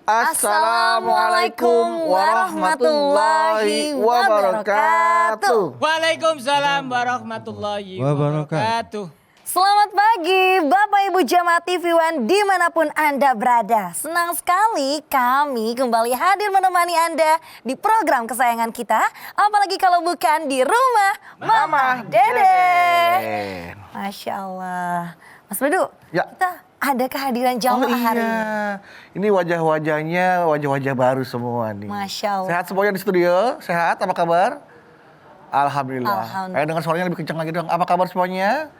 Assalamualaikum warahmatullahi wabarakatuh. Waalaikumsalam warahmatullahi wabarakatuh. Selamat pagi Bapak Ibu Jamaah TV One dimanapun Anda berada. Senang sekali kami kembali hadir menemani Anda di program kesayangan kita. Apalagi kalau bukan di rumah Mama Dede. Masya Allah. Mas Bedu, Ya. kita ada kehadiran jamaah hari ini. Ini wajah-wajahnya wajah-wajah baru semua nih. Masya Allah. Sehat semuanya di studio? Sehat? Apa kabar? Alhamdulillah. Alhamdulillah. Ayo dengar suaranya lebih kencang lagi dong. Apa kabar semuanya?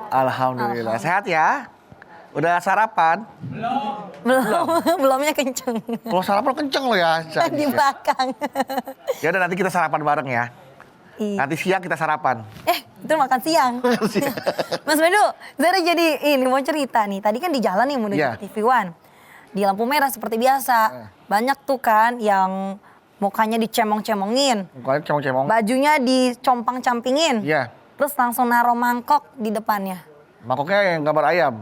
Alhamdulillah. Sehat ya? Udah sarapan? Belumnya kenceng. Kalau sarapan kenceng loh ya. Di belakang. Ya udah nanti kita sarapan bareng ya. Iya. Nanti siang kita sarapan. Itu makan siang. Mas Bedu, Zara jadi ini mau cerita nih. Tadi kan di jalan nih menuju Iya. ke TV One. Di lampu merah seperti biasa. Banyak tuh kan yang mukanya dicemong-cemongin. Mukanya cemong-cemong. Bajunya dicompang-campingin. Iya. Terus langsung naruh mangkok di depannya. Mangkoknya yang gambar ayam.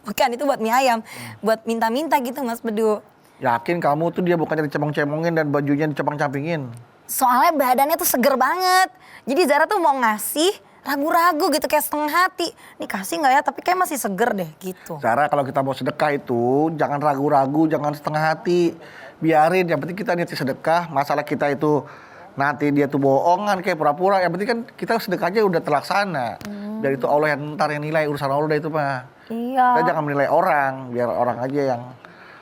Bukan, itu buat mie ayam. Buat minta-minta gitu Mas Bedu. Yakin kamu tuh dia bukannya dicemong-cemongin dan bajunya dicempang-campingin. Soalnya badannya tuh seger banget. Jadi Zara tuh mau ngasih ragu-ragu gitu kayak setengah hati. Nih kasih nggak ya? Tapi kayak masih seger deh gitu. Cara kalau kita mau sedekah itu jangan ragu-ragu, jangan setengah hati. Biarin, yang penting kita niat sedekah. Masalah kita itu nanti dia tuh bohongan kayak pura-pura. Yang penting kan kita sedekahnya udah terlaksana. Biar itu Allah yang ntar yang nilai, urusan Allah udah itu mah. Iya. Kita jangan menilai orang, biar orang aja yang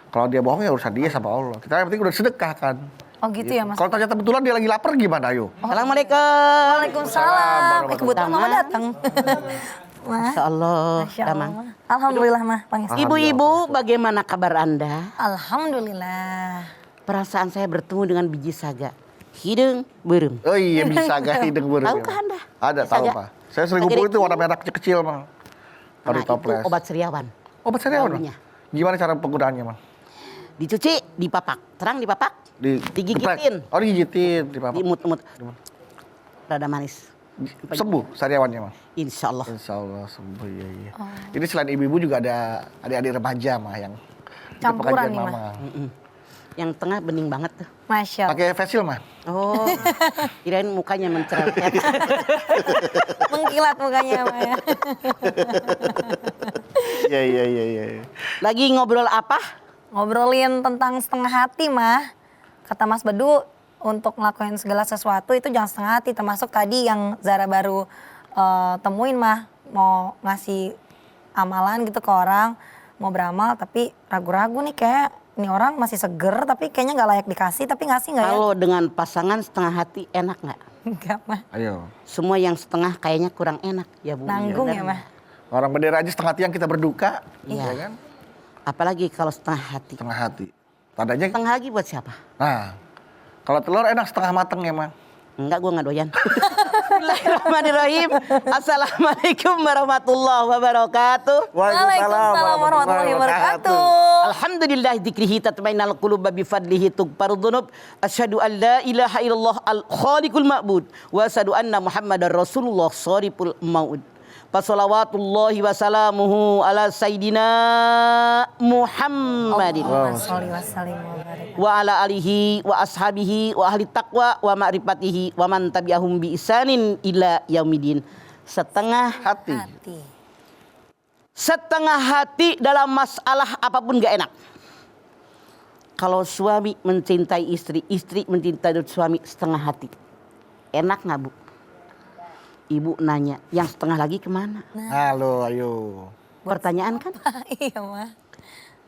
kalau dia bohong ya urusan dia sama Allah. Kita yang penting udah sedekah kan. Oh gitu ya Mas. Kalau ternyata betulan dia lagi lapar gimana ayo? Assalamualaikum. Waalaikumsalam. Kebetulan Mama datang. Mah. Masya Allah. Masya Damang. Allah. Alhamdulillah Mah. Panggil. Ibu-ibu, bagaimana kabar Anda? Alhamdulillah. Perasaan saya bertemu dengan biji saga. Hidung burung. Oh iya bisa gak hidung burung. Tahukah Anda? Ada, Biji tahu saga? Pak. Saya sering Pakai kumpul itu deki. warna merah kecil-kecil, Bang. Kalau Nah, toples. itu obat seriawan. Obat seriawan, Bang? Daunnya. Gimana cara penggunaannya, Bang? Dicuci, dipapak. Terang dipapak, digigitin, Oh, digigitin, dipapak. diimut-imut. Rada manis. Sembuh sariawannya, Bang. Insya Allah. Insya Allah sembuh, iya, iya. Oh. Ini selain ibu-ibu juga ada adik-adik remaja, mah yang ikut Campuran pengajian nih, Mah. Mama. Yang tengah bening banget tuh. Masya Allah. Pakai facial, mah? Oh, kirain mukanya mencerah. Mengkilat mukanya Mah ya. Iya, iya, iya, iya. Lagi ngobrol apa? Ngobrolin tentang setengah hati Mah. Kata Mas Bedu untuk ngelakuin segala sesuatu itu jangan setengah hati. Termasuk tadi yang Zara baru temuin Mah. Mau ngasih amalan gitu ke orang. Mau beramal tapi ragu-ragu nih kayak ini orang masih seger tapi kayaknya nggak layak dikasih tapi ngasih nggak ya? Kalau dengan pasangan setengah hati enak nggak? Enggak Mah. Ayo. Semua yang setengah kayaknya kurang enak ya Bu. Nanggung Iya ya kan? Mah. Orang bendera aja setengah tiang kita berduka. Iya. Ya kan? Apalagi kalau setengah hati. Setengah hati. Tandanya, Setengah lagi buat siapa? nah, kalau telur enak setengah mateng ya, Mah. Enggak, gua nggak doyan. Bismillahirrahmanirrahim. Assalamualaikum warahmatullahi wabarakatuh. Waalaikumsalam warahmatullahi wabarakatuh. Alhamdulillah dzikrihi tatmainnul qulub bi fadlihi tughfarud dzunub. Asyhadu an la ilaha illallah al khaliqul ma'bud wa asyhadu anna muhammadar rasulullah shariful maud. Fassalawatullahi wasalamuhu ala sayyidina Muhammadin Allahumma sholli wa sallim wa barik. wa ala alihi wa ashabihi wa ahli taqwa wa ma'rifatihi wa man tabi'ahum bi isanin ila yaumidin. Setengah Hati. Hati. setengah hati dalam masalah apapun gak enak. Kalau suami mencintai istri, istri mencintai suami setengah hati. Enak nggak Bu? Ibu nanya, yang setengah lagi kemana? Halo, ayo. Pertanyaan kan? Iya Mah.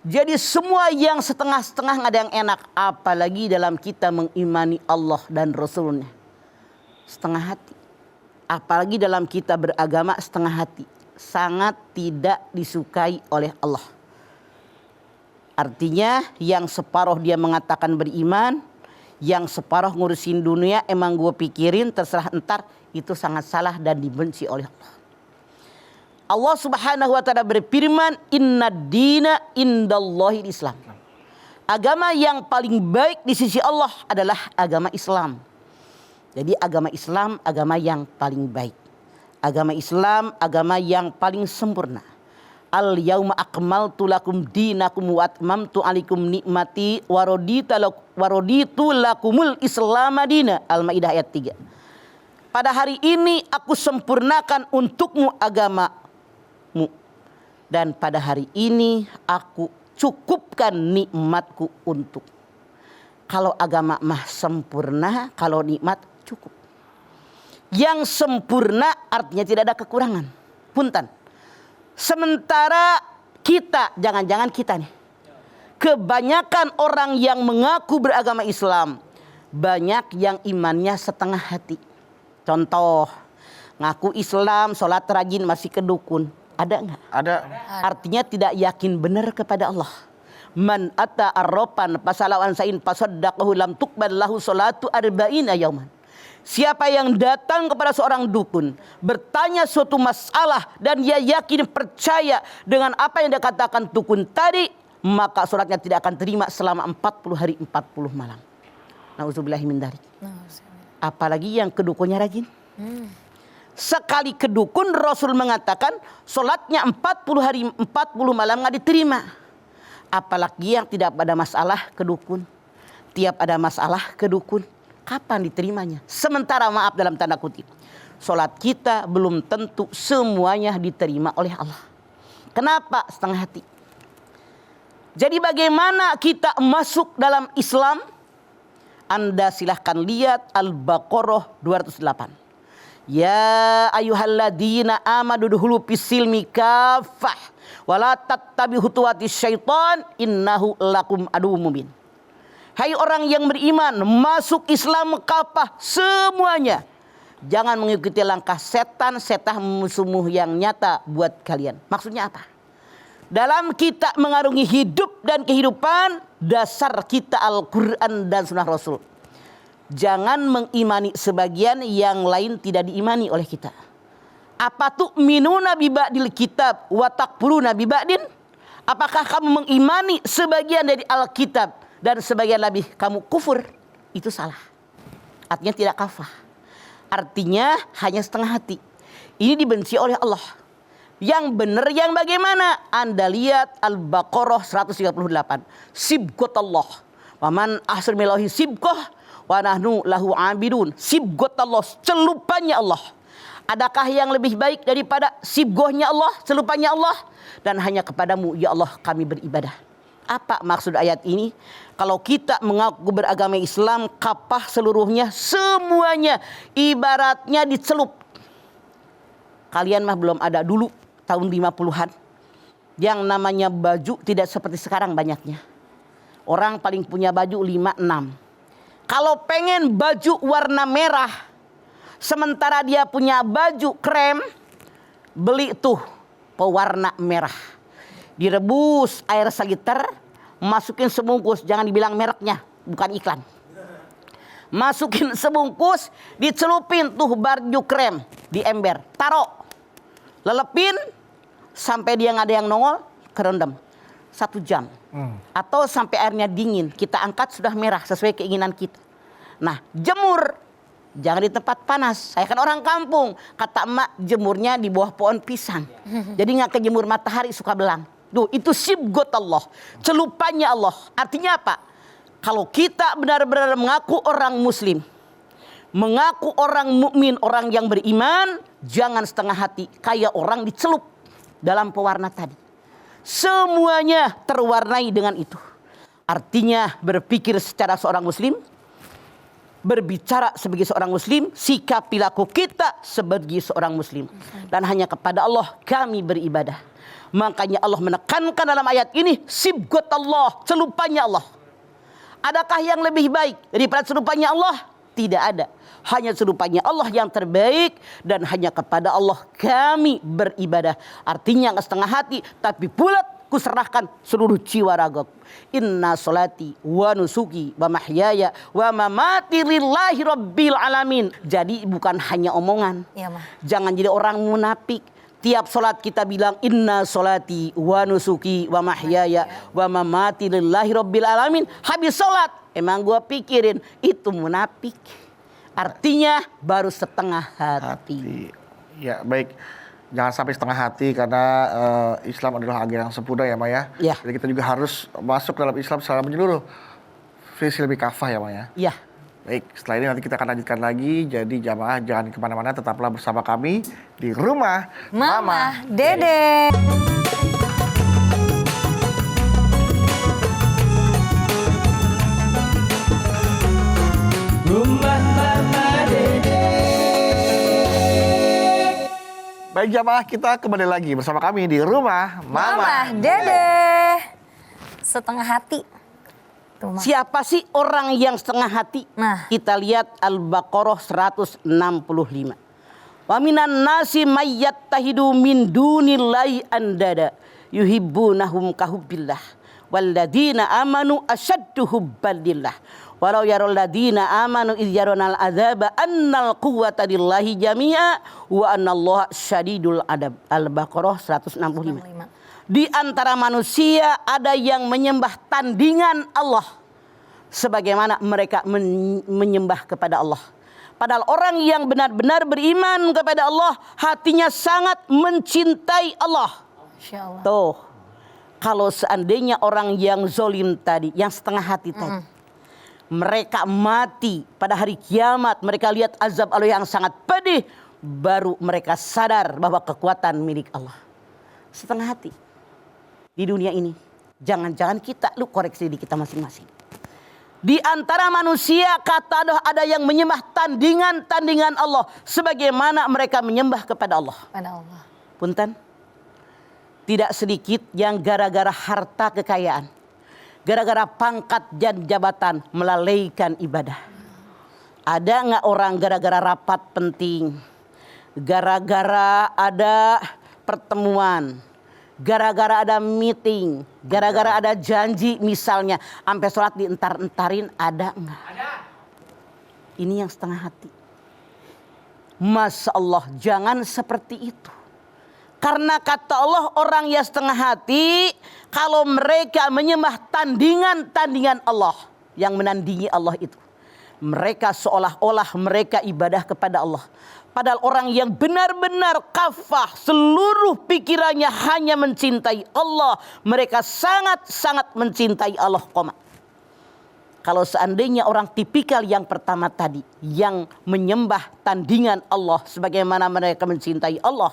Jadi semua yang setengah-setengah nggak ada yang enak. Apalagi dalam kita mengimani Allah dan Rasulnya. Setengah hati. Apalagi dalam kita beragama setengah hati. Sangat tidak disukai oleh Allah. Artinya yang separuh dia mengatakan beriman. Yang separuh ngurusin dunia emang gue pikirin terserah entar. Itu sangat salah dan dibenci oleh Allah. Allah Subhanahu wa taala berfirman, "Inna dina indallahi Islam." Agama yang paling baik di sisi Allah adalah agama Islam. Jadi agama Islam agama yang paling baik. Agama Islam agama yang paling sempurna. Al yauma akmaltu lakum dinakum wa atmamtu alaikum nikmati wa raditu lakumul Islam madina. Al-Maidah ayat 3. Pada hari ini aku sempurnakan untukmu agamamu, dan pada hari ini aku cukupkan nikmatku untuk. Kalau agama mah sempurna, kalau nikmat cukup. Yang sempurna artinya tidak ada kekurangan. Punten. Sementara kita, jangan-jangan kita nih, kebanyakan orang yang mengaku beragama Islam, banyak yang imannya setengah hati. Contoh, ngaku Islam, sholat rajin, masih ke dukun. Ada nggak? Ada. Artinya tidak yakin benar kepada Allah. Man ata arrofan pasalawan sain pasaddaqahu lam tuqbal lahu salatu arba'ina yauman. Siapa yang datang kepada seorang dukun, bertanya suatu masalah dan dia yakin percaya dengan apa yang dia katakan dukun tadi, maka sholatnya tidak akan terima selama 40 hari 40 malam. Nauzubillahi min dzalik. Apalagi yang kedukunnya rajin. Sekali kedukun Rasul mengatakan sholatnya 40 hari 40 malam nggak diterima. Apalagi yang tidak ada masalah kedukun. Tiap ada masalah kedukun. Kapan diterimanya? Sementara maaf dalam tanda kutip, sholat kita belum tentu semuanya diterima oleh Allah. Kenapa setengah hati? Jadi bagaimana kita masuk dalam Islam? Anda silahkan lihat Al-Baqarah 208. Ya ayyuhalladzina amanu dukhulu fis-silmi kaffah wala tattabi'u khutuwatis syaitan innahu lakum aduwwum mubin. Hai orang yang beriman, masuk Islam kafah semuanya. Jangan mengikuti langkah setan, setan musuh yang nyata buat kalian. Maksudnya apa? Dalam kita mengarungi hidup dan kehidupan, dasar kita Al-Quran dan Sunnah Rasul. Jangan mengimani sebagian yang lain tidak diimani oleh kita. Apa tuh minuna bi ba'dil kitab wa takfuruna bi ba'din? Apakah kamu mengimani sebagian dari Alkitab dan sebagian lebih kamu kufur? Itu salah. Artinya tidak kafah. Artinya hanya setengah hati. Ini dibenci oleh Allah. Yang benar yang bagaimana? Anda lihat Al-Baqarah 138. Sibgot Allah. Waman ahsan milahi sibgoh wa nahnu lahu abidun. Sibgot Allah, celupannya Allah. Adakah yang lebih baik daripada sibgohnya Allah, celupannya Allah? Dan hanya kepadamu ya Allah kami beribadah. Apa maksud ayat ini? Kalau kita mengaku beragama Islam, kafah seluruhnya, semuanya ibaratnya dicelup. Kalian mah belum ada dulu tahun 50-an. Yang namanya baju tidak seperti sekarang banyaknya. Orang paling punya baju 5-6. Kalau pengen baju warna merah, sementara dia punya baju krem, beli tuh pewarna merah. Direbus air seliter, masukin sebungkus, jangan dibilang mereknya, bukan iklan. Masukin sebungkus, dicelupin tuh baju krem di ember, taruh, lelepin sampai dia nggak ada yang nongol, kerendam 1 jam. Atau sampai airnya dingin, kita angkat sudah merah sesuai keinginan kita. Nah, jemur, jangan di tempat panas. Saya kan orang kampung, kata emak jemurnya di bawah pohon pisang. Jadi nggak kejemur matahari suka belang. Duh, itu sibgot Allah, celupannya Allah. Artinya apa? Kalau kita benar-benar mengaku orang muslim, mengaku orang mukmin, orang yang beriman, jangan setengah hati kayak orang dicelup dalam pewarna tadi. Semuanya terwarnai dengan itu. Artinya berpikir secara seorang muslim, berbicara sebagai seorang muslim, sikap perilaku kita sebagai seorang muslim. Dan hanya kepada Allah kami beribadah. Makanya Allah menekankan dalam ayat ini, sibgot Allah, celupannya Allah. Adakah yang lebih baik daripada celupannya Allah? Tidak ada. Hanya celupannya Allah yang terbaik, dan hanya kepada Allah kami beribadah. Artinya nggak setengah hati, tapi bulat kuserahkan seluruh jiwa ragaku. Inna solati wa nusuki wa mahyaya wa mamati lillahi rabbil alamin. Jadi bukan hanya omongan. Iya, Ma. Jangan jadi orang munafik. Tiap solat kita bilang inna solati wa nusuki wa mahyaya wa mamati lillahi rabbil alamin. Habis solat emang gua pikirin itu munafik. Artinya baru setengah hati. Ya baik. Jangan sampai setengah hati karena Islam adalah agama yang sempurna ya Maya. Ya. Jadi kita juga harus masuk dalam Islam secara menyeluruh. Visi lebih kafah ya Maya. Ya. Baik, setelah ini nanti kita akan lanjutkan lagi. Jadi jamaah jangan kemana-mana, tetaplah bersama kami di rumah Mama Dede. Rumah Mama Dede. Baik jamaah, kita kembali lagi bersama kami di rumah Mama Dede. Setengah hati. Tuh, Ma. Siapa sih orang yang setengah hati? Nah. Kita lihat Al-Baqarah 165. Wa minan nasi mayyattahidu min dunillahi andada yuhibbunahum kahubbillah walladzina amanu asyaddu hubbalillah walau yaral ladzina amanu idh yaronal adzaba annal quwwata lillahi jami'a wa annallaha syadidul adab. Al-Baqarah 165. Di antara manusia ada yang menyembah tandingan Allah sebagaimana mereka menyembah kepada Allah. Padahal orang yang benar-benar beriman kepada Allah hatinya sangat mencintai Allah. Insya Allah. Tuh, kalau seandainya orang yang zolim tadi, yang setengah hati tadi, mereka mati pada hari kiamat, mereka lihat azab Allah yang sangat pedih, baru mereka sadar bahwa kekuatan milik Allah. Setengah hati di dunia ini, jangan-jangan kita, lu koreksi di kita masing-masing. Di antara manusia kata ada yang menyembah tandingan Allah sebagaimana mereka menyembah kepada Allah. Pada Allah. Punten, tidak sedikit yang gara-gara harta kekayaan, gara-gara pangkat dan jabatan melalaikan ibadah. Ada nggak orang gara-gara rapat penting, gara-gara ada pertemuan, gara-gara ada meeting, gara-gara ada janji misalnya, sampai sholat dientar-entarin, ada nggak? Ada. Ini yang setengah hati. Masya Allah, jangan seperti itu. Karena kata Allah orang yang setengah hati, kalau mereka menyembah tandingan Allah yang menandingi Allah itu, mereka seolah-olah mereka ibadah kepada Allah. Padahal orang yang benar-benar kafah, seluruh pikirannya hanya mencintai Allah. Mereka sangat-sangat mencintai Allah. Kalau seandainya orang tipikal yang pertama tadi, yang menyembah tandingan Allah sebagaimana mereka mencintai Allah,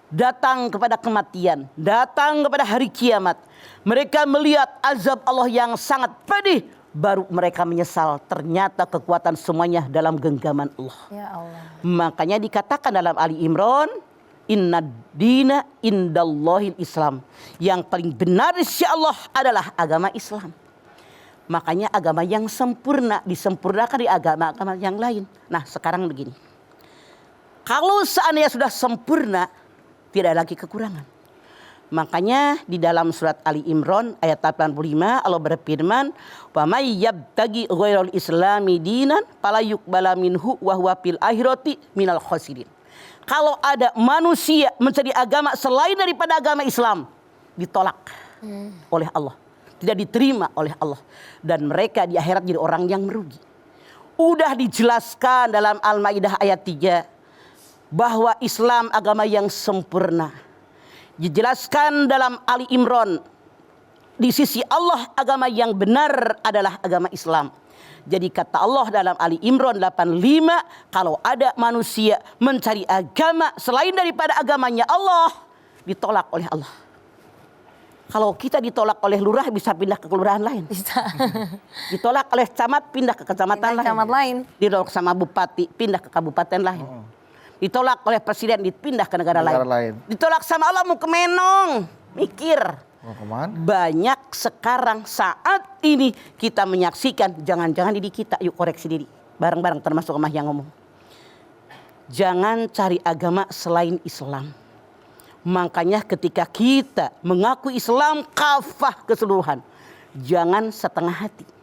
datang kepada kematian, datang kepada hari kiamat, mereka melihat azab Allah yang sangat pedih, baru mereka menyesal ternyata kekuatan semuanya dalam genggaman Allah. Ya Allah. Makanya dikatakan dalam Ali Imran, inna dina indallahil Islam. Yang paling benar insya Allah adalah agama Islam. Makanya agama yang sempurna disempurnakan di agama-agama yang lain. Nah sekarang begini, kalau seandainya sudah sempurna, tidak ada lagi kekurangan. Makanya di dalam surat Ali Imran ayat 85 Allah berfirman, "Wa may yabtaghi ghairal islami dinan fala yuqbala minhu wa huwa fil akhirati minal khasirin." Kalau ada manusia mencari agama selain daripada agama Islam, ditolak oleh Allah, tidak diterima oleh Allah, dan mereka di akhirat jadi orang yang merugi. Udah dijelaskan dalam Al-Maidah ayat 3 bahwa Islam agama yang sempurna. Dijelaskan dalam Ali Imran, di sisi Allah agama yang benar adalah agama Islam. Jadi kata Allah dalam Ali Imran 85, kalau ada manusia mencari agama selain daripada agamanya Allah, ditolak oleh Allah. Kalau kita ditolak oleh lurah bisa pindah ke kelurahan lain. Bisa. Ditolak oleh camat pindah ke kecamatan lain. Camat lain. Ditolak sama bupati pindah ke kabupaten lain. Ditolak oleh presiden dipindah ke negara lain. Ditolak sama Allah mau ke Menong. Mikir. Mau kemana? Banyak sekarang saat ini kita menyaksikan, jangan-jangan diri kita, yuk koreksi diri. Bareng-bareng termasuk Mah yang ngomong. Jangan cari agama selain Islam. Makanya ketika kita mengaku Islam kafah keseluruhan, jangan setengah hati.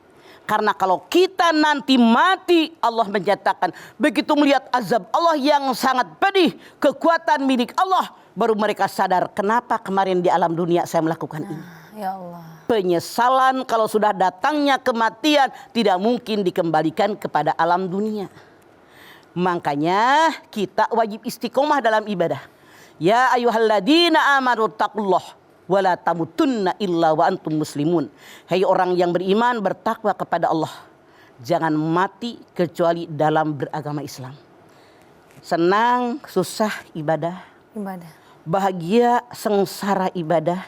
Karena kalau kita nanti mati, Allah menyatakan begitu melihat azab Allah yang sangat pedih, kekuatan milik Allah, baru mereka sadar kenapa kemarin di alam dunia saya melakukan ini. Ya Allah. Penyesalan kalau sudah datangnya kematian tidak mungkin dikembalikan kepada alam dunia. Makanya kita wajib istiqomah dalam ibadah. Ya ayyuhalladzina amanu taqullah wa la tamutunna illa wa antum muslimun. Hai orang yang beriman, bertakwa kepada Allah. Jangan mati kecuali dalam beragama Islam. Senang, susah ibadah. Ibadah. Bahagia, sengsara ibadah.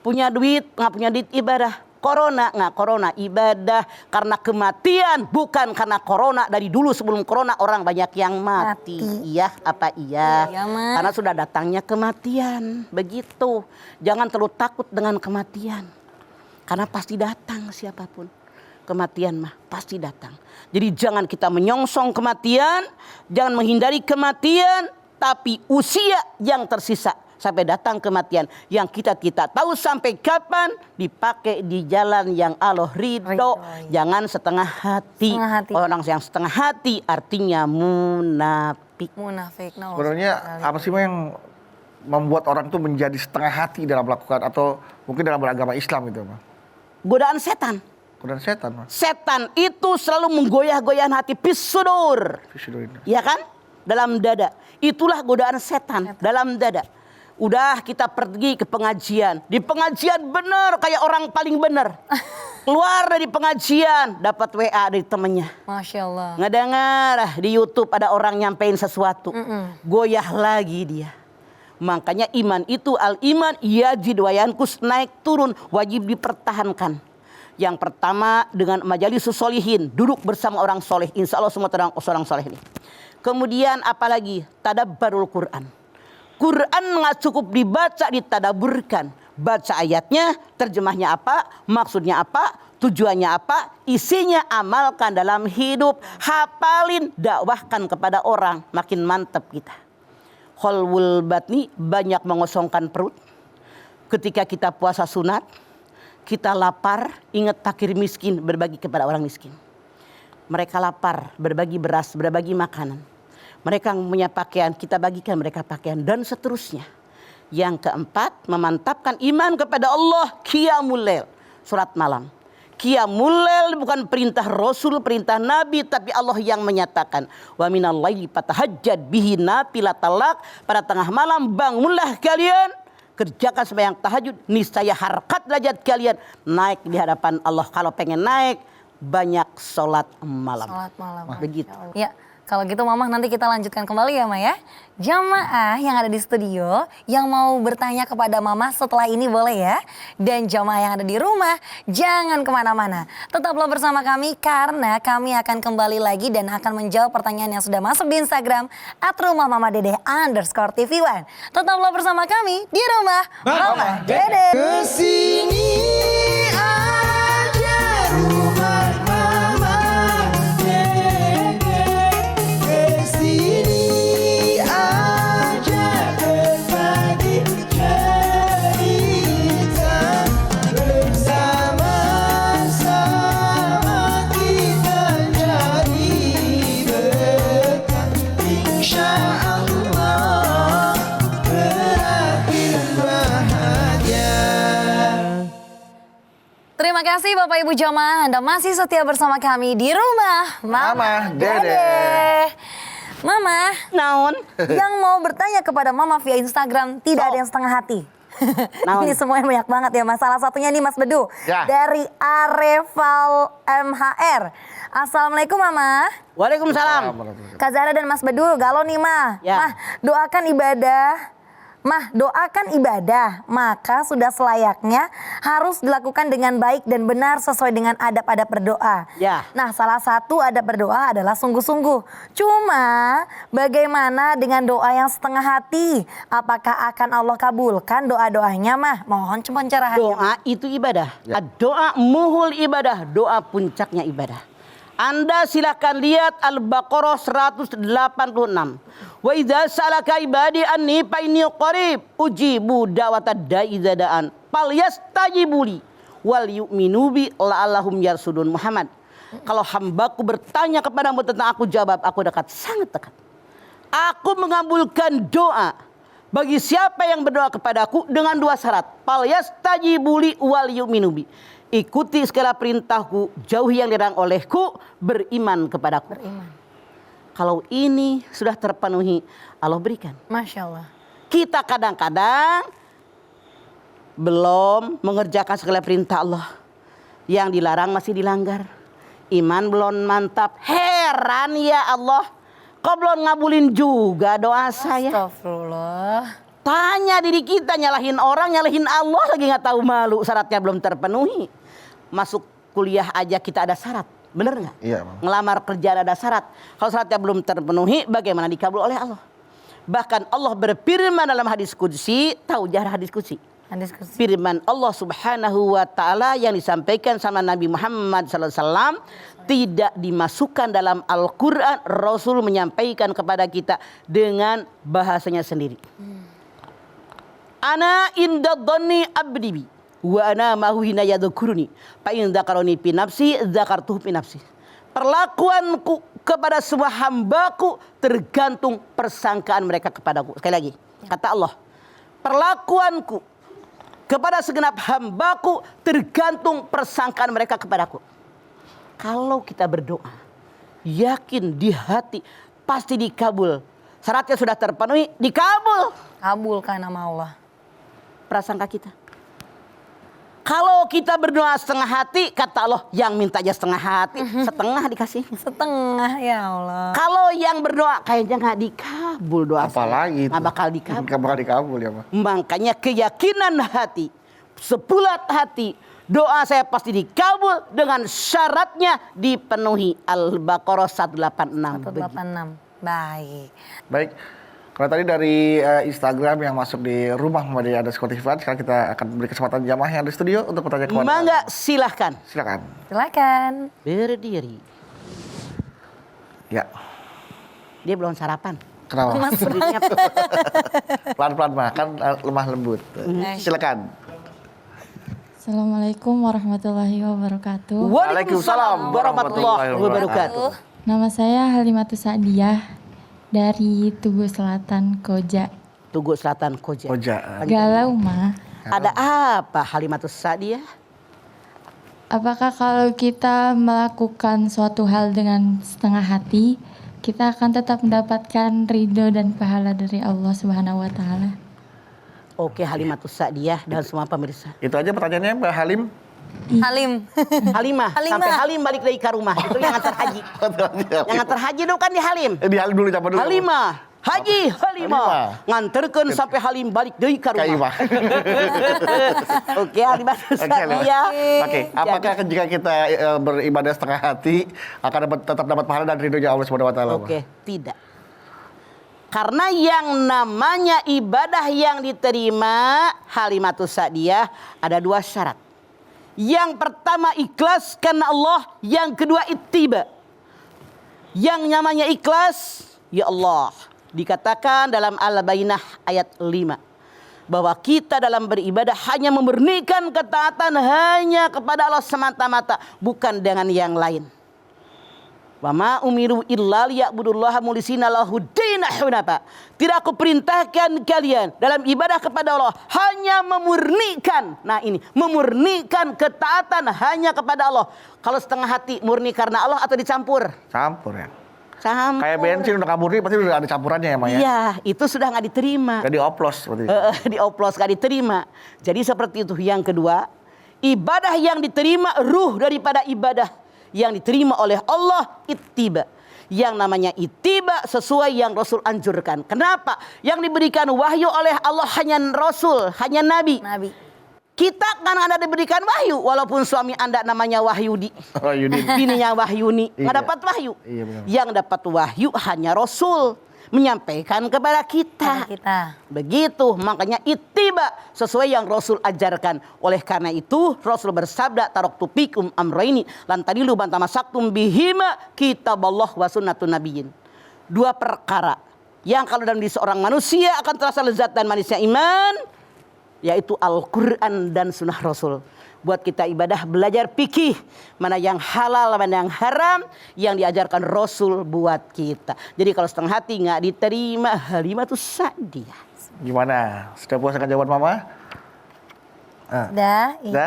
Punya duit, nggak punya duit ibadah. Corona, nggak corona ibadah. Karena kematian, bukan karena corona. Dari dulu sebelum corona orang banyak yang mati. Iya apa iya? Iya, Ma. Karena sudah datangnya kematian. Begitu. Jangan terlalu takut dengan kematian. Karena pasti datang siapapun. Kematian mah pasti datang. Jadi jangan kita menyongsong kematian. Jangan menghindari kematian. Tapi usia yang tersisa sampai datang kematian yang kita tahu sampai kapan, dipakai di jalan yang Allah ridho. Jangan setengah hati. Setengah hati. Orang yang setengah hati artinya munafik. Munafik. Sebenarnya apa sih Ma yang membuat orang tuh menjadi setengah hati dalam melakukan atau mungkin dalam beragama Islam itu Ma? Godaan setan. Godaan setan Ma. Setan itu selalu menggoyah-goyahkan hati pisudur. Ya kan? Dalam dada. Itulah godaan setan dalam dada. Udah kita pergi ke pengajian. Di pengajian bener kayak orang paling bener. Keluar dari pengajian dapat WA dari temennya. Masya Allah. Ngedengar di YouTube ada orang nyampein sesuatu. Goyah lagi dia. Makanya iman itu al-iman yajid wa yankus, naik turun, wajib dipertahankan. Yang pertama dengan majalis solihin, duduk bersama orang soleh. Insya Allah semua orang soleh ini. Kemudian apalagi tadabbarul Quran. Quran nggak cukup dibaca, ditadaburkan. Baca ayatnya, terjemahnya apa, maksudnya apa, tujuannya apa, isinya amalkan dalam hidup. Hafalin, dakwahkan kepada orang. Makin mantap kita. Kholwul batni, banyak mengosongkan perut. Ketika kita puasa sunat, kita lapar, ingat fakir miskin, berbagi kepada orang miskin. Mereka lapar, berbagi beras, berbagi makanan. Mereka punya pakaian, kita bagikan mereka pakaian, dan seterusnya. Yang keempat, memantapkan iman kepada Allah, qiyamul lail, surat malam. Qiyamul lail bukan perintah Rasul, perintah Nabi, tapi Allah yang menyatakan, wa minal laili fatahajjad bihi nafilatan lak, pada tengah malam bangunlah kalian, kerjakan sembahyang tahajud, niscaya harkat derajat kalian naik di hadapan Allah. Kalau pengen naik, banyak sholat malam. Sholat malam. Begitu. Ya, kalau gitu Mama nanti kita lanjutkan kembali ya Ma ya. Jamaah yang ada di studio yang mau bertanya kepada Mama setelah ini boleh ya. Dan jamaah yang ada di rumah jangan kemana-mana. Tetaplah bersama kami karena kami akan kembali lagi dan akan menjawab pertanyaan yang sudah masuk di Instagram @rumahmamadedeh_tv1. Tetaplah bersama kami di rumah Mama Dedeh. Kesini aja rumah Mama Dedeh. Kesini aja berbagi cerita. Bersama-sama kita jadi berkat. Insya Allah berakhir bahagia. Terima kasih Bapak Ibu jamaah, Anda masih setia bersama kami di rumah Mama Dedeh. Mama, Naon? yang mau bertanya kepada Mama via Instagram tidak ada yang setengah hati. Naon? Ini semuanya banyak banget ya Mas. Salah satunya nih Mas Bedu Ya. dari Areval MHR. Assalamualaikum Mama. Waalaikumsalam. Kak Zahra dan Mas Bedu, galau nih Mah. Ya. Mah, doakan ibadah, maka sudah selayaknya harus dilakukan dengan baik dan benar sesuai dengan adab-adab berdoa. Ya. Nah, salah satu adab berdoa adalah sungguh-sungguh. Cuma, bagaimana dengan doa yang setengah hati? Apakah akan Allah kabulkan doa-doanya Mah? Mohon pencerahan. Doa itu ibadah. Doa muhul ibadah. Doa puncaknya ibadah. Anda silakan lihat Al-Baqarah 186. Wa idza salaka ibadi anni fa inni qarib ujibu da'watad da'i idza da'an falyastajibuli wal yu'minu bi la'allahum yarsudun. Muhammad, kalau hambaku bertanya kepadamu tentang aku, jawab, aku dekat, sangat dekat. Aku mengabulkan doa bagi siapa yang berdoa kepadaku dengan dua syarat. Falyastajibuli wal yu'minu bi. Ikuti segala perintahku, jauhi yang dilarang olehku, beriman kepadaku. Beriman. Kalau ini sudah terpenuhi, Allah berikan. Masya Allah. Kita kadang-kadang belum mengerjakan segala perintah Allah. Yang dilarang masih dilanggar. Iman belum mantap. Heran ya Allah. Kok belum ngabulin juga doa saya? Astagfirullah. Tanya diri kita, nyalahin orang, nyalahin Allah lagi nggak tahu malu. Syaratnya belum terpenuhi. Masuk kuliah aja kita ada syarat. Bener nggak? Iya, Bang. Ngelamar kerjaan ada syarat. Kalau syaratnya belum terpenuhi, bagaimana dikabul oleh Allah? Bahkan Allah berfirman dalam hadis qudsi, tahu jarah hadis qudsi? Diskusi. Firman Allah Subhanahu wa taala yang disampaikan sama Nabi Muhammad sallallahu alaihi wasallam tidak dimasukkan dalam Al-Qur'an. Rasul menyampaikan kepada kita dengan bahasanya sendiri. Ana inda dhanni abdi bi wa ana mahu hina yadhkuruni fa in dzakaroni fi nafsi dzakartuhu fi nafsi. Perlakuanku kepada semua hambaku tergantung persangkaan mereka kepadaku. Sekali lagi, kata Allah, perlakuanku kepada segenap hambaku tergantung persangkaan mereka kepadaku. Kalau kita berdoa, yakin di hati pasti dikabul. Syaratnya sudah terpenuhi, dikabul. Kabulkan nama Allah. Prasangka kita. Kalau kita berdoa setengah hati, kata Allah, yang minta aja setengah hati, setengah dikasih. Setengah ya Allah. Kalau yang berdoa kayaknya nggak dikabul doa. Apalagi itu. Nggak bakal dikabul. Nggak bakal dikabul ya, Pak. Makanya keyakinan hati, sebulat hati, doa saya pasti dikabul dengan syaratnya dipenuhi. Al-Baqarah 186. 186. Baik. Baik. Kalau tadi dari Instagram yang masuk di rumah Muhammadiyah _Ifan, sekarang kita akan beri kesempatan jamaah yang ada di studio untuk bertanya kepada. Mangga, silahkan. Silakan. Silakan. Berdiri. Ya. Dia belum sarapan. Kenapa? Mas Berdirinya Pelan-pelan makan, lemah lembut. Silakan. Assalamualaikum warahmatullahi wabarakatuh. Waalaikumsalam warahmatullahi wabarakatuh. Nama saya Halimatus Sa'diyah dari Tugu Selatan, Koja. Tugu Selatan Koja. Koja. Galau mah. Ada apa Halimatus Sa'diyah? Apakah kalau kita melakukan suatu hal dengan setengah hati, kita akan tetap mendapatkan ridho dan pahala dari Allah Subhanahu wa taala? Oke, Halimatus Sa'diyah dan semua pemirsa. Itu aja pertanyaannya, Mbak Halim. Halim. Halimah, Halimah. sampai Halim balik dari ke rumah. Itu yang ngantar haji. Yang ngantar haji itu kan di Halim. Di Halim dulu, coba dulu. Halimah, Haji Halimah, Halimah. nganterkan sampai Halim balik dari ke rumah. Kaimah. Oke, Halimatus Sa'diyah. Oke, apakah jika kita beribadah setengah hati akan tetap dapat pahala dan ridhonya Allah Subhanahu wa taala? Oke, tidak. Karena yang namanya ibadah yang diterima Halimatus Sa'diyah ada dua syarat. Yang pertama ikhlas karena Allah, yang kedua ittiba. Yang namanya ikhlas, ya Allah, dikatakan dalam Al-Bayyinah ayat 5 bahwa kita dalam beribadah hanya memurnikan ketaatan hanya kepada Allah semata-mata, bukan dengan yang lain. Wa ma umiru illa liya'budullaha mulisina lahu dina hunafa. Tidak aku perintahkan kalian dalam ibadah kepada Allah hanya memurnikan. Nah ini, memurnikan ketaatan hanya kepada Allah. Kalau setengah hati murni karena Allah atau dicampur? Campur ya. Campur. Kayak bensin udah murni pasti udah ada campurannya ya, Maya. Iya, itu sudah nggak diterima. Jadi oplos seperti itu. Dioplos nggak diterima. Jadi seperti itu. Yang kedua, ibadah yang diterima, ruh daripada ibadah yang diterima oleh Allah ittiba. Yang namanya ittiba sesuai yang Rasul anjurkan. Kenapa? Yang diberikan wahyu oleh Allah hanya Rasul, hanya Nabi. Nabi. Kita kan Anda diberikan wahyu, walaupun suami Anda namanya Wahyudi. Oh, Yudin. Bininya Wahyuni, nggak Iya. dapat wahyu. Iya, benar. Yang dapat wahyu hanya Rasul, menyampaikan kepada kita. Begitu, makanya ittiba sesuai yang Rasul ajarkan. Oleh karena itu Rasul bersabda, taraktu fikum amraini lan tadilu bantamasaktum bihima kitaballah wa sunnatun nabiyyin. Dua perkara yang kalau dalam diri seorang manusia akan terasa lezat dan manisnya iman, yaitu Al-Quran dan sunnah Rasul. Buat kita ibadah belajar fikih, mana yang halal, mana yang haram, yang diajarkan Rasul buat kita. Jadi kalau setengah hati nggak diterima, Halimatus Sa'diyah. Gimana? Sudah puas dengan jawaban Mama? Dah, Dah? iya.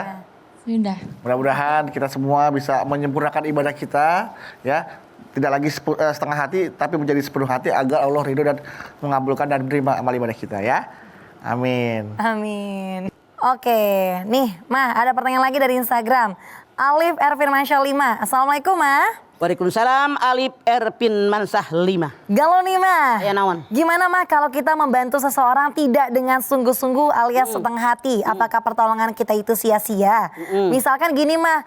Sudah. Mudah-mudahan kita semua bisa menyempurnakan ibadah kita, ya. tidak lagi setengah hati, tapi menjadi sepenuh hati agar Allah ridho dan mengabulkan dan menerima amal ibadah kita ya. Amin. Amin. Oke, nih Ma, ada pertanyaan lagi dari Instagram. Alif Erfirmansyah 5. Assalamualaikum Ma. Waalaikumsalam. Alif Erpin Mansah 5. Galau nih Ma. Ya nawan. Gimana Ma kalau kita membantu seseorang tidak dengan sungguh-sungguh alias setengah hati? Apakah pertolongan kita itu sia-sia? Misalkan gini Ma,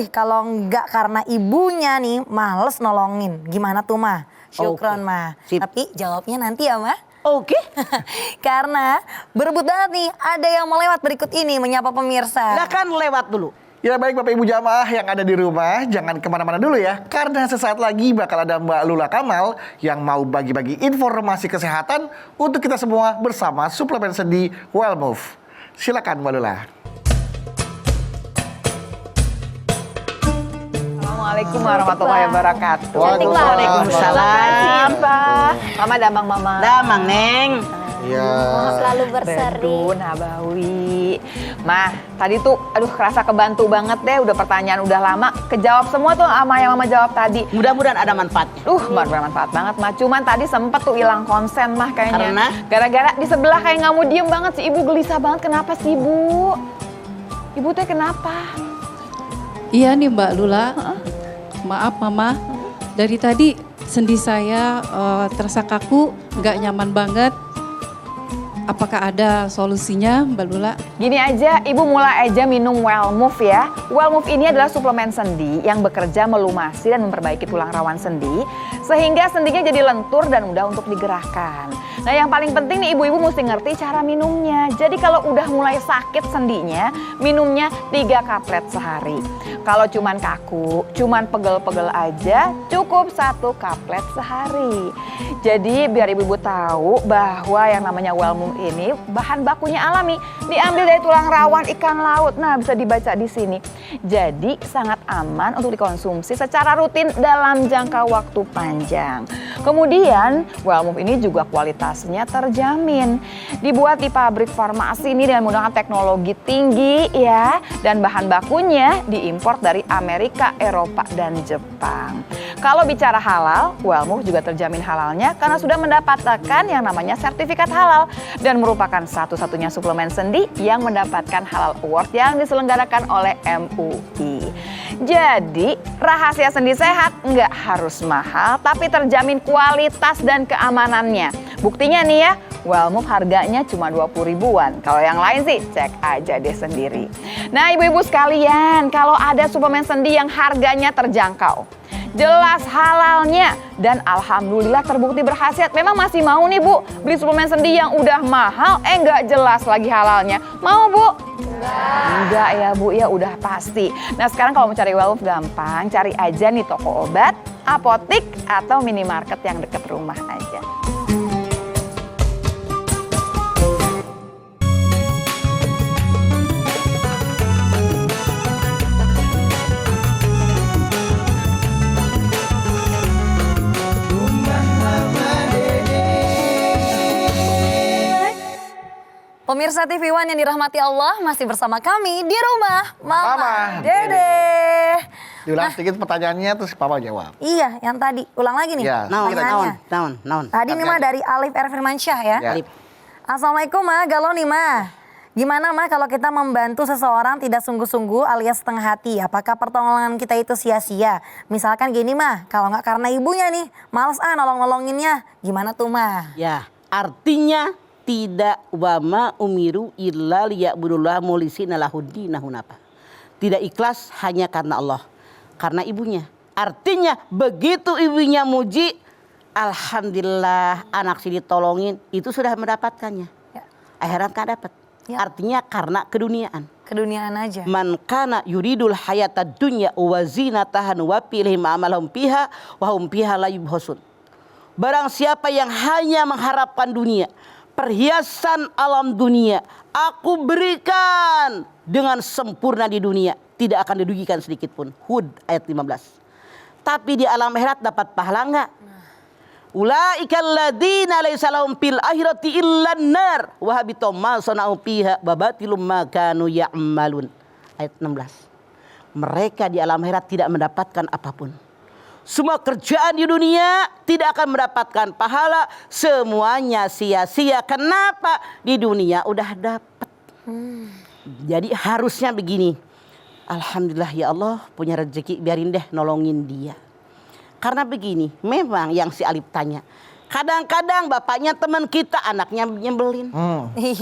kalau enggak karena ibunya nih males nolongin. Gimana tuh Ma? Syukron Ma. Sip. Tapi jawabnya nanti ya Ma. Oke. Karena berebut banget nih, ada yang mau lewat berikut ini menyapa pemirsa. Silakan lewat dulu. Ya baik Bapak Ibu jamaah yang ada di rumah, jangan kemana-mana dulu ya. Karena sesaat lagi bakal ada Mbak Lula Kamal yang mau bagi-bagi informasi kesehatan untuk kita semua bersama suplemen sendi Wellmove. Silakan Mbak Lula. Assalamualaikum warahmatullahi wabarakatuh. Waalaikumsalam. Mama damang mama. Damang Neng. Iya. Selalu berseri. Bedu Nabawi. Mah, tadi tuh aduh kerasa kebantu banget deh, udah pertanyaan udah lama kejawab semua tuh sama yang mama jawab tadi. Mudah-mudahan ada manfaatnya. Bermanfaat banget mah. Cuman tadi sempet tuh hilang konsen mah kayaknya. Karena? Gara-gara di sebelah kayak nggak mau diem banget si ibu, gelisah banget. Kenapa sih ibu? Ibu teh kenapa? Iya nih Mbak Lula, maaf Mama, dari tadi sendi saya terasa kaku, nggak nyaman banget. Apakah ada solusinya Mbak Lula? Gini aja, ibu mulai aja minum Wellmove ya. Wellmove ini adalah suplemen sendi yang bekerja melumasi dan memperbaiki tulang rawan sendi, sehingga sendinya jadi lentur dan mudah untuk digerakkan. Nah yang paling penting nih ibu-ibu mesti ngerti cara minumnya. Jadi kalau udah mulai sakit sendinya, minumnya 3 kaplet sehari. Kalau cuman kaku, cuman pegel-pegel aja, cukup 1 kaplet sehari. Jadi biar ibu-ibu tahu bahwa yang namanya Wellmove ini bahan bakunya alami, diambil dari tulang rawan ikan laut. Nah, bisa dibaca di sini. Jadi sangat aman untuk dikonsumsi secara rutin dalam jangka waktu panjang. Kemudian, Wellmove ini juga kualitasnya terjamin. Dibuat di pabrik farmasi ini dengan menggunakan teknologi tinggi ya, dan bahan bakunya diimpor dari Amerika, Eropa, dan Jepang. Kalau bicara halal, Wellmove juga terjamin halalnya karena sudah mendapatkan yang namanya sertifikat halal dan merupakan satu-satunya suplemen sendi yang mendapatkan halal award yang diselenggarakan oleh MUI. Jadi, rahasia sendi sehat nggak harus mahal tapi terjamin kualitas dan keamanannya. Buktinya nih ya, Wellmove harganya cuma 20 ribuan. Kalau yang lain sih cek aja deh sendiri. Nah ibu-ibu sekalian, kalau ada suplemen sendi yang harganya terjangkau, jelas halalnya, dan alhamdulillah terbukti berkhasiat. Memang masih mau nih Bu beli suplemen sendi yang udah mahal, nggak jelas lagi halalnya. Mau Bu? Enggak ya Bu, ya udah pasti. Nah sekarang kalau mau cari Wellmove gampang, cari aja nih toko obat, apotik, atau minimarket yang deket rumah aja. Pemirsa TV One yang dirahmati Allah, masih bersama kami di rumah Mama Dede. Diulang sedikit pertanyaannya terus Papa jawab. Iya, yang tadi. Ulang lagi nih Ya, pertanyaannya. Naon. Tadi nih Ma dari Alif Erfirmansyah ya. Ya. Alif. Assalamualaikum Ma, galau nih Ma. Gimana Ma kalau kita membantu seseorang tidak sungguh-sungguh alias setengah hati? Apakah pertolongan kita itu sia-sia? Misalkan gini Ma, kalau nggak karena ibunya nih, males nolong-nolonginnya. Gimana tuh Ma? Ya, artinya tidak wama umiru illa liya'budullah mulisina lahuddina hunapa. Tidak ikhlas hanya karena Allah, karena ibunya. Artinya begitu ibunya muji, alhamdulillah anak si ditolongin, itu sudah mendapatkannya. Ya. Akhirat kan dapat. Ya. Artinya karena keduniaan. Keduniaan aja. Man kana yuridul hayatad dunya wa zinataha nuwaffi ilaihim amalahum fiha wa hum fiha la yubhasun. Barang siapa yang hanya mengharapkan dunia, perhiasan alam dunia, aku berikan dengan sempurna di dunia, tidak akan dirugikan sedikit pun. Hud ayat 15. Tapi di alam akhirat dapat pahala enggak? Ulaikal ladzina laisa lahum fil akhirati illan nar wa habitum ma sana'u fiha wa batilum ma kanu ya'malun. Ayat 16. Mereka di alam akhirat tidak mendapatkan apapun. semua kerjaan di dunia tidak akan mendapatkan pahala, semuanya sia-sia. Kenapa? Di dunia udah dapat. Jadi harusnya begini, alhamdulillah ya Allah punya rezeki, biarin deh nolongin dia. Karena begini, memang yang si Alif tanya, kadang-kadang bapaknya teman kita, anaknya nyebelin.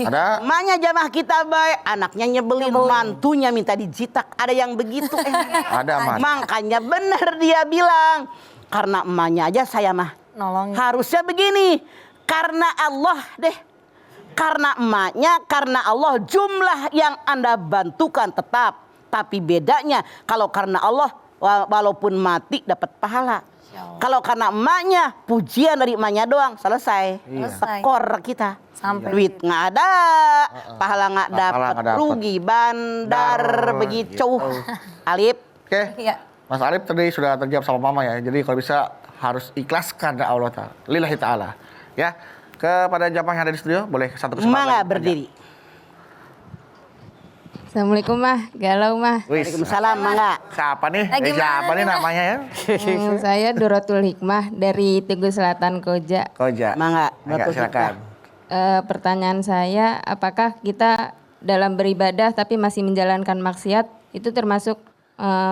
Ada. Emaknya jamaah kita baik, anaknya nyebelin. Mantunya minta dijitak, ada yang begitu. Ada, Mas. Makanya benar dia bilang, karena emaknya aja saya mah Nolongin. harusnya begini, karena Allah deh. Karena emaknya, karena Allah, jumlah yang Anda bantukan tetap. Tapi bedanya kalau karena Allah, walaupun mati dapat pahala. Kalau karena emaknya, pujian dari emaknya doang, selesai. Selesai. Tekor kita. Sampai Duit nggak ada, pahala nggak Pahala dapat, nggak dapet. rugi bandar begitu. Gitu. Alif, Oke. Iya. Mas Alif tadi sudah terjawab sama Mama ya. Jadi kalau bisa harus ikhlas karena Allah Ta'ala. Lillahi Ta'ala. Ya. Kepada jamaah yang ada di studio, boleh satu kesempatan. mangga lagi. berdiri. Assalamualaikum mah, galau mah. Wis. Waalaikumsalam, mangga. Siapa nih? Nah, gimana Siapa nih nih, Mas? namanya ya? Saya Dorotul Hikmah dari Tugu Selatan Koja. Koja. Mangga, Mangga, Dorotul silakan. Pertanyaan saya, apakah kita dalam beribadah tapi masih menjalankan maksiat itu termasuk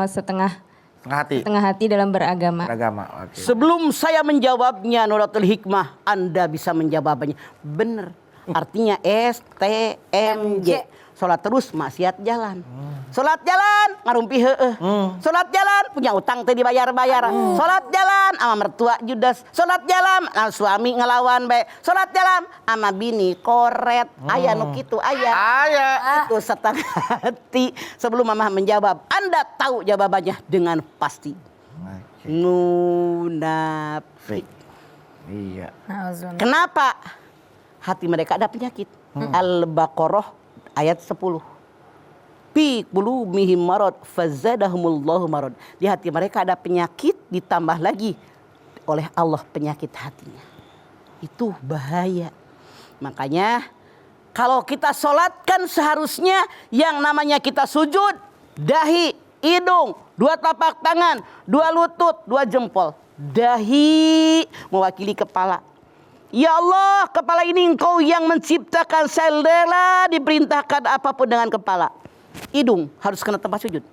setengah Setengah hati. dalam beragama? Beragama. Oke. Sebelum saya menjawabnya, Nuratul Hikmah, Anda bisa menjawabnya. Benar. Artinya STMJ. Sholat terus, maksiat jalan. Sholat jalan, ngarumpi heeh. Sholat jalan, punya utang teh dibayar-bayar. Sholat jalan, sama mertua judas. Sholat jalan, sama suami ngelawan baik. Sholat jalan, sama bini koret. Aya nu kitu, aya. Aya. Itu setengah hati. Sebelum Mama menjawab, Anda tahu jawabannya dengan pasti. Oke. Munafik. Iya. Nauzubillah. Kenapa? Hati mereka ada penyakit. Al-Baqarah ayat 10. Fi qulubihim marad fazadahumullahu marad. Di hati mereka ada penyakit, ditambah lagi oleh Allah penyakit hatinya. Itu bahaya. Makanya kalau kita sholatkan seharusnya yang namanya kita sujud, dahi, hidung, 2 telapak tangan, 2 lutut, 2 jempol. Dahi mewakili kepala. Ya Allah, kepala ini Engkau yang menciptakan, saya rela diperintahkan apapun dengan kepala. Hidung harus kena tempat sujud.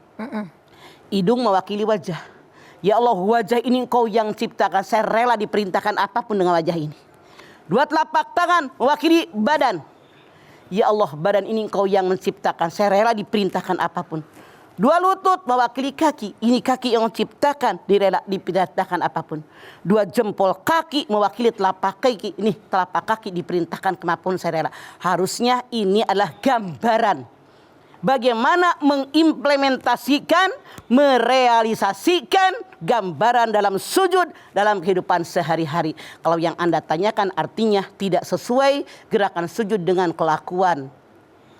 Hidung mewakili wajah. Ya Allah, wajah ini Engkau yang ciptakan, saya rela diperintahkan apapun dengan wajah ini. 2 telapak tangan mewakili badan. Ya Allah, badan ini Engkau yang menciptakan, saya rela diperintahkan apapun. 2 lutut mewakili kaki. Ini kaki yang menciptakan, direla diperintahkan apapun. 2 jempol kaki mewakili telapak kaki. Ini telapak kaki diperintahkan kemapun saya rela. Harusnya ini adalah gambaran bagaimana mengimplementasikan, merealisasikan gambaran dalam sujud dalam kehidupan sehari-hari. Kalau yang Anda tanyakan artinya tidak sesuai gerakan sujud dengan kelakuan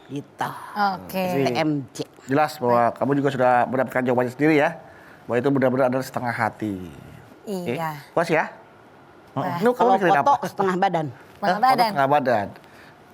kita. Oke. TMJ. Jelas bahwa kamu juga sudah mendapatkan jawabannya sendiri ya. Bahwa itu benar-benar adalah setengah hati. Iya. Puas ya? Kamu Kalau mikirin foto apa? setengah badan. Setengah Foto badan. setengah badan.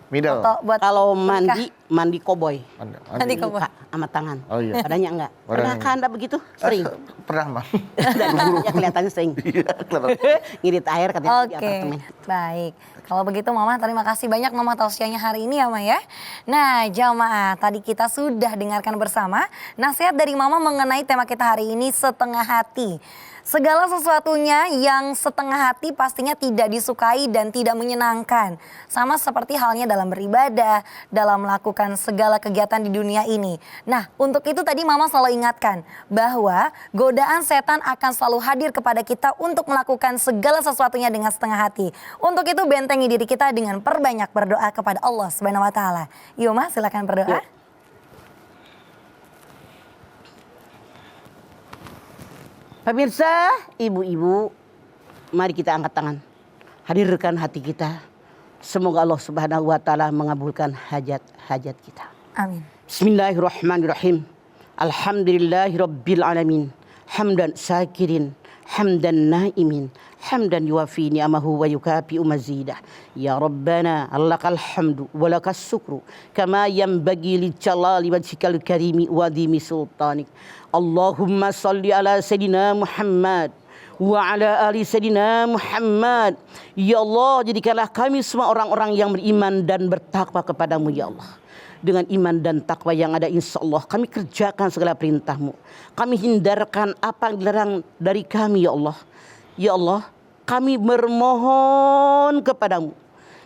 Middle. Foto buat Kalau nikah. mandi koboi. Mandi koboi. Muka sama tangan. Oh iya. Adanya enggak? Badannya Pernahkah Anda begitu? Sering. Pernah, Bang. Dan ya kelihatannya sering. Iya, kelihatan. Ngirit air katanya di Oke, apartemen. baik. Kalau begitu Mama, terima kasih banyak Mama tausiahnya hari ini ya Ma ya. Nah jamaah, tadi kita sudah dengarkan bersama nasihat dari Mama mengenai tema kita hari ini, setengah hati. Segala sesuatunya yang setengah hati pastinya tidak disukai dan tidak menyenangkan. Sama seperti halnya dalam beribadah, dalam melakukan segala kegiatan di dunia ini. Nah untuk itu tadi Mama selalu ingatkan bahwa godaan setan akan selalu hadir kepada kita untuk melakukan segala sesuatunya dengan setengah hati. Untuk itu bentengi diri kita dengan perbanyak berdoa kepada Allah Subhanahu wa taala. Yuk Ma, silakan berdoa. Pemirsa, ibu-ibu, mari kita angkat tangan. Hadirkan hati kita. Semoga Allah Subhanahu wa taala mengabulkan hajat-hajat kita. Amin. Bismillahirrahmanirrahim. Alhamdulillahirabbil alamin. Hamdan syakirin, hamdan naimin, hamdan yuwafi ni'amahu wa yukafi'u mazidah. Ya Rabbana, lakal hamdu wa lakas syukru kama yanbaghi li jalali wajhikal karimi wa dimi sultanik. Allahumma salli ala sayidina Muhammad wa ala ali sayyidina Muhammad. Ya Allah, jadikanlah kami semua orang-orang yang beriman dan bertakwa kepadamu ya Allah. Dengan iman dan takwa yang ada insya Allah kami kerjakan segala perintah-Mu. Kami hindarkan apa yang dilarang dari kami ya Allah. Ya Allah, kami bermohon kepadamu.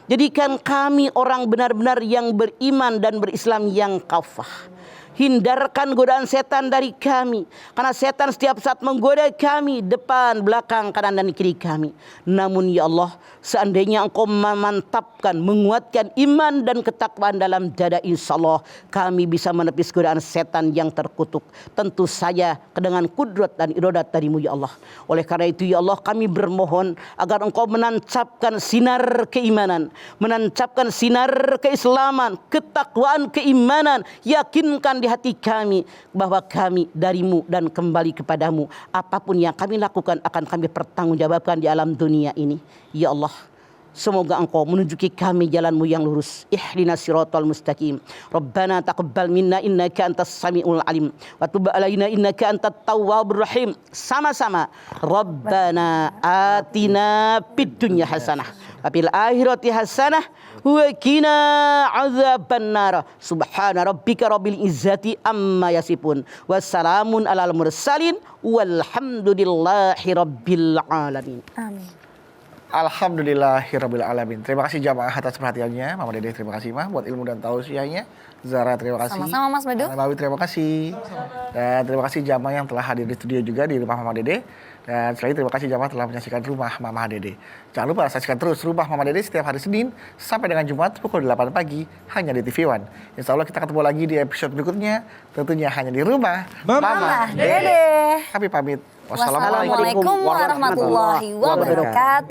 Jadikan kami orang benar-benar yang beriman dan berislam yang kafah. Hindarkan godaan setan dari kami. Karena setan setiap saat menggoda kami. Depan, belakang, kanan dan kiri kami. Namun ya Allah, seandainya Engkau memantapkan, menguatkan iman dan ketakwaan dalam dada, insya Allah kami bisa menepis godaan setan yang terkutuk. Tentu saja dengan kudrat dan iradat darimu ya Allah. Oleh karena itu ya Allah, kami bermohon agar Engkau menancapkan sinar keimanan, menancapkan sinar keislaman, ketakwaan, keimanan. Yakinkan di hati kami bahwa kami darimu dan kembali kepadamu. Apapun yang kami lakukan akan kami pertanggungjawabkan di alam dunia ini. Ya Allah, semoga Engkau menunjuki kami jalanmu yang lurus. Ihdinas siratal mustaqim. Rabbana taqabbal minna innaka antas samiul alim. Wa tub alaina innaka antat tawwabur rahim. Sama-sama. Rabbana atina fid dunya hasanah wa fil akhirati hasanah wa qina adzabannar. Subhana rabbika rabbil izzati amma yasifun. Wassalamun alal mursalin walhamdulillahi rabbil alamin. Amin. Alhamdulillahirabbil alamin. Terima kasih jamaah atas perhatiannya. Mama Dede terima kasih Mah buat ilmu dan tausiahnya. Zara terima kasih. Sama-sama Mas Badu. Mawi terima kasih. Dan terima kasih jamaah yang telah hadir di studio juga di rumah Mama Dede. Dan sekali lagi terima kasih jamaah telah menyaksikan rumah Mama Dede. Jangan lupa saksikan terus rumah Mama Dede setiap hari Senin sampai dengan Jumat pukul 8 pagi hanya di TV One. Insya Allah kita ketemu lagi di episode berikutnya. Tentunya hanya di rumah Mama Dede. Kami pamit. Wassalamualaikum warahmatullahi wabarakatuh.